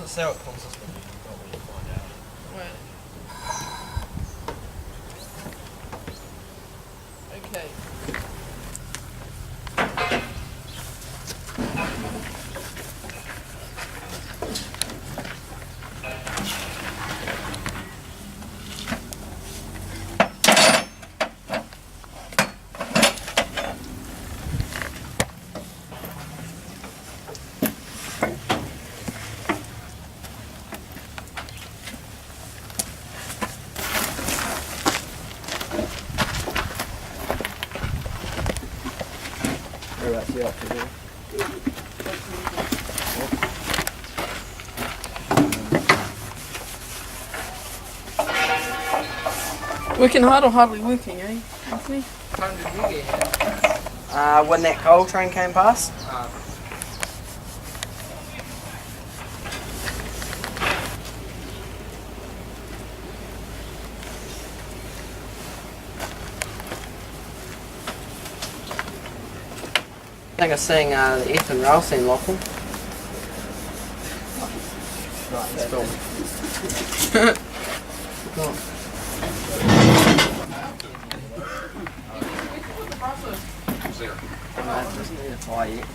see how it consists of you can't really find out. Right. Okay. Whereabouts you up to there? Working hard or hardly working, eh, Anthony? Time did you get here? When that coal train came past. I think I was seeing the Eastern Rail scene, Lachlan. Right, let's film. Go on. No, it doesn't need a fire yet.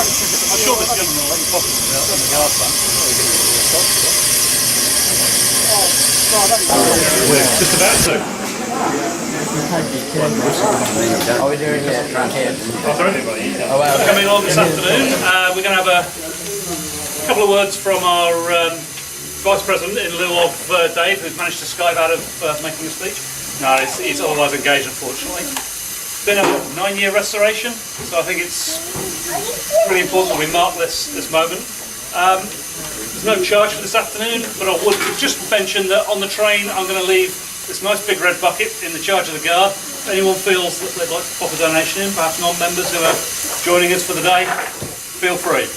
sure this gentleman will let you pop it out in the yard front. We're just about to. Are we doing it front here? Coming on this afternoon, we're going to have a couple of words from our Vice President in lieu of Dave, who's managed to Skype out of making a speech. No, he's otherwise engaged, unfortunately. Been a 9-year restoration, so I think it's really important that we mark this moment. There's no charge for this afternoon, but I would just mention that on the train I'm going to leave this nice big red bucket in the charge of the guard. If anyone feels that they'd like to pop a donation in, perhaps non-members who are joining us for the day, feel free.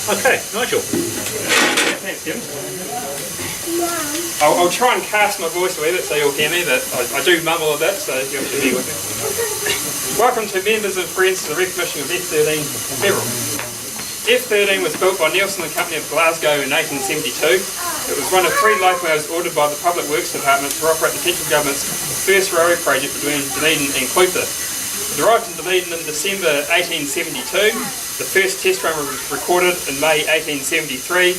Okay, Nigel. Thanks, Kim. I'll try and cast my voice a wee bit so you'll hear me, but I do mumble a bit, so you'll have to bear with me. Welcome to members and friends to the recommissioning of F13 Peveril. F13 was built by Nelson and Company of Glasgow in 1872. It was one of 3 locomotives ordered by the Public Works Department to operate the central government's first railway project between Dunedin and Clutha. It arrived in Dunedin in December 1872. The first test run was recorded in May 1873,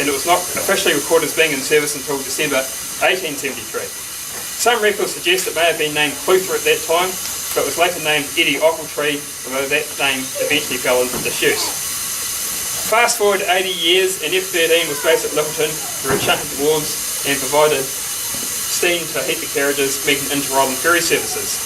and it was not officially recorded as being in service until December 1873. Some records suggest it may have been named Clutha at that time, but was later named Eddie Ochiltree, although that name eventually fell into disuse. Fast forward 80 years and F13 was based at Littleton, where it shunted the wharves and provided steam to heat the carriages, making inter-island ferry services.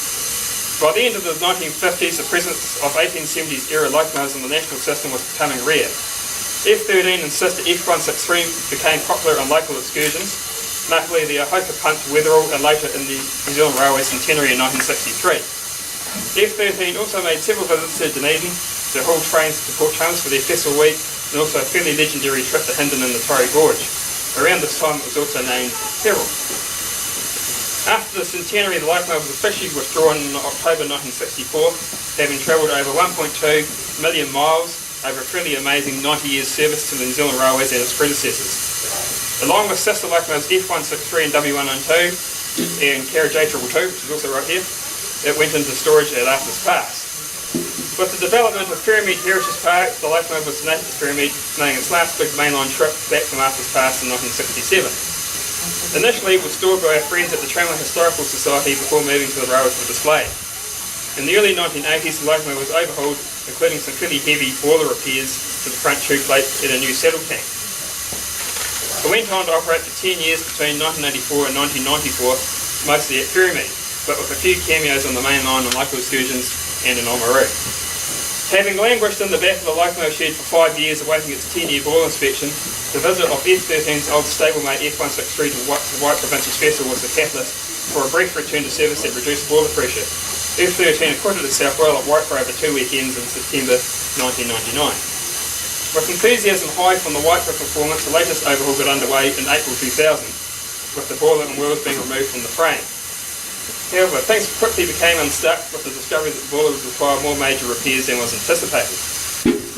By the end of the 1950s, the presence of 1870s era locomotives in the national system was becoming rare. F13 and sister F163 became popular on local excursions, notably the Hoka Punt to Weatherall and later in the New Zealand Railway centenary in 1963. F13 also made several visits to Dunedin to haul trains to Port Chalmers for their festival week, and also a fairly legendary trip to Hindon and the Torrey Gorge. Around this time it was also named Peveril. After the centenary, the locomotive was officially withdrawn in October 1964, having travelled over 1.2 million miles over a fairly amazing 90 years service to the New Zealand Railways and its predecessors. Along with sister locomotives F163 and W192 and carriage A222, which is also right here, it went into storage at Arthur's Pass. With the development of Ferrymead Heritage Park, the locomotive was donated to Ferrymead, making its last big mainline trip back from Arthur's Pass in 1967. Initially, it was stored by our friends at the Tramway Historical Society before moving to the railway for display. In the early 1980s, the locomotive was overhauled, including some fairly heavy boiler repairs to the front tube plate and a new saddle tank. It went on to operate for 10 years between 1984 and 1994, mostly at Ferrymead, but with a few cameos on the main line on local excursions and in Oamaru. Having languished in the back of the locomotive shed for 5 years awaiting its 10-year boil inspection, the visit of F13's old stablemate F163 to the White Provincials Festival was the catalyst for a brief return to service that reduced boiler pressure. F13 acquitted itself well at White for over 2 weekends in September 1999. With enthusiasm high from the White for performance, the latest overhaul got underway in April 2000, with the boiler and wheels being removed from the frame. However, things quickly became unstuck with the discovery that the boiler would require more major repairs than was anticipated.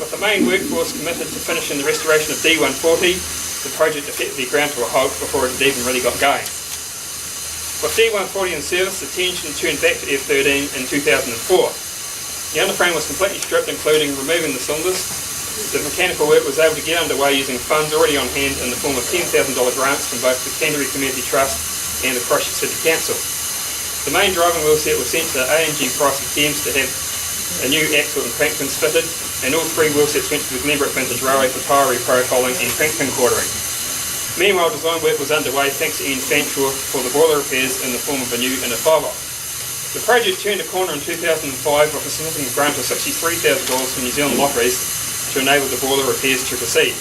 With the main workforce committed to finishing the restoration of D140, the project effectively ground to a halt before it had even really got going. With D140 in service, attention turned back to F13 in 2004. The underframe was completely stripped, including removing the cylinders. The mechanical work was able to get underway using funds already on hand in the form of $10,000 grants from both the Canterbury Community Trust and the Christchurch City Council. The main driving wheel set was sent to A&G Price of Thames to have a new axle and crankpins fitted, and all 3 wheel sets went to the Glenbrook Vintage Railway for tyre reprofiling and crankpin quartering. Meanwhile, design work was underway thanks to Ian Fanshawe for the boiler repairs in the form of a new inner fibre. The project turned a corner in 2005 with a significant grant of $63,000 from New Zealand Lotteries to enable the boiler repairs to proceed.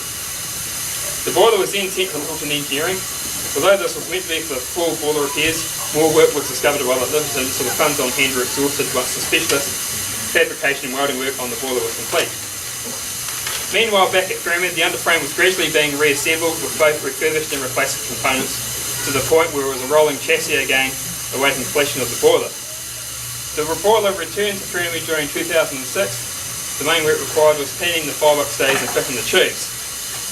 The boiler was then sent to Littleton Engineering. Although this was meant to be for full boiler repairs, more work was discovered while at Littleton, so the funds on hand were exhausted once the specialist fabrication and welding work on the boiler was complete. Meanwhile, back at Ferrymead, the underframe was gradually being reassembled with both refurbished and replaced components to the point where it was a rolling chassis again, awaiting completion of the boiler. The boiler returned to Ferrymead during 2006. The main work required was painting the firebox stays and fitting the tubes.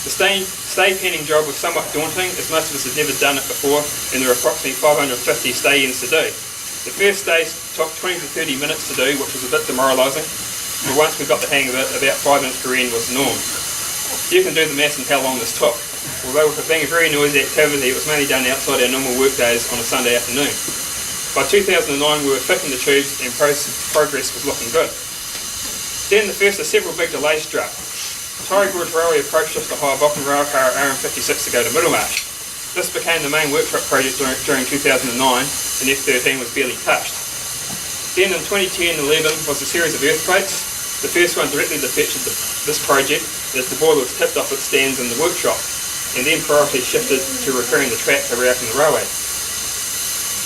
The stay painting job was somewhat daunting, as most of us had never done it before, and there were approximately 550 stay-ins to do. The first stays took 20 to 30 minutes to do, which was a bit demoralising. but once we got the hang of it, about 5 minutes per end was the norm. You can do the maths on how long this took. Although with it being a very noisy activity, it was mainly done outside our normal work days on a Sunday afternoon. By 2009 we were fitting the tubes and progress was looking good. Then the first of several big delays struck. Torrey Gorge Railway approached us to hire Bokken rail car RM56 to go to Middlemarsh. This became the main workshop project during 2009 and F13 was barely touched. Then in 2010-11 was a series of earthquakes. The first one directly affected this project as the boiler was tipped off its stands in the workshop, and then priority shifted to repairing the track to reopen the railway.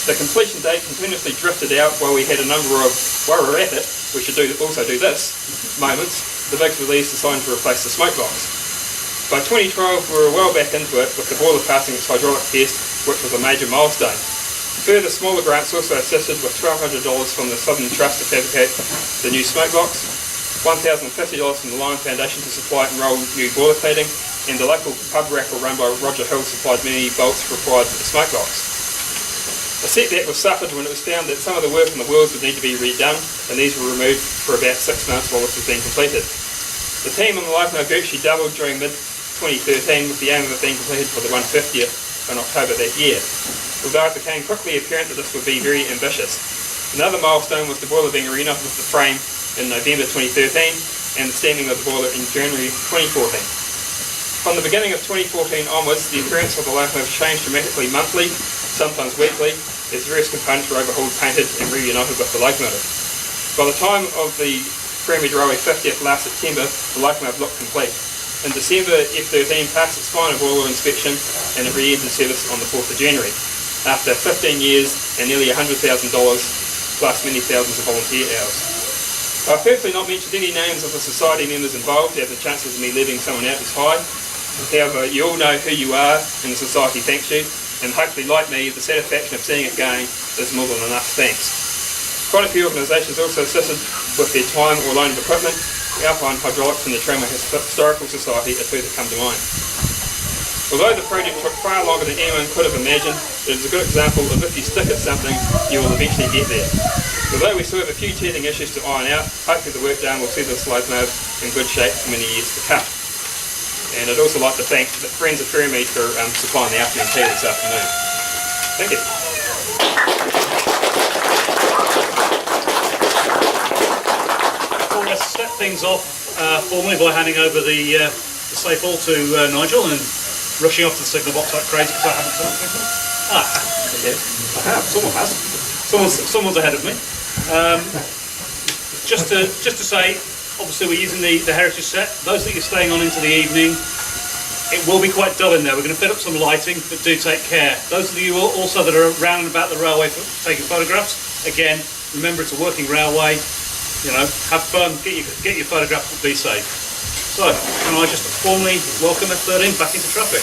The completion date continuously drifted out while we had a number of, while we're at it, we should also do this, moments, the big release designed to replace the smoke box. By 2012 we were well back into it with the boiler passing its hydraulic test, which was a major milestone. Further smaller grants also assisted with $1,200 from the Southern Trust to fabricate the new smoke box, $1,050 from the Lion Foundation to supply and roll new boiler cladding, and the local pub raffle run by Roger Hill supplied many bolts required for the smoke box. A setback was suffered when it was found that some of the work on the wheels would need to be redone, and these were removed for about 6 months while this was being completed. The team on the Locomotive virtually doubled during mid-2013 with the aim of it being completed for the 150th in October that year, although it became quickly apparent that this would be very ambitious. Another milestone was the boiler being reunited with the frame in November 2013 and the standing of the boiler in January 2014. From the beginning of 2014 onwards, the appearance of the Locomotive changed dramatically monthly, sometimes weekly, as various components were overhauled, painted and reunited with the Locomotive. By the time of the Ferrymead Railway 50th last September, the Locomotive looked complete. In December, F13 passed its final boiler inspection and it re-entered service on the 4th of January, after 15 years and nearly $100,000 plus many thousands of volunteer hours. I've personally not mentioned any names of the society members involved, as the chances of me leaving someone out is high. However, you all know who you are and the society thanks you, and hopefully like me, the satisfaction of seeing it going is more than enough thanks. Quite a few organisations also assisted with their time or loan of equipment. Alpine Hydraulics and the Tramway Historical Society are two that come to mind. Although the project took far longer than anyone could have imagined, it is a good example of if you stick at something, you will eventually get there. Although we still have a few teething issues to iron out, hopefully the work done will see this Locomotive in good shape for many years to come. And I'd also like to thank the friends of Ferrymead for supplying the afternoon tea this afternoon. Thank you. Well, let's start things off formally by handing over the safe haul to Nigel and rushing off to the signal box like crazy because I haven't done it. I have. Someone has. Someone's ahead of me. Just to say, obviously we're using the heritage set. Those that you're staying on into the evening, it will be quite dull in there. We're going to fit up some lighting, but do take care. Those of you also that are around and about the railway for taking photographs, again, remember it's a working railway. You know, have fun, get your photographs, but be safe. So, can I just formally welcome F13 back into traffic?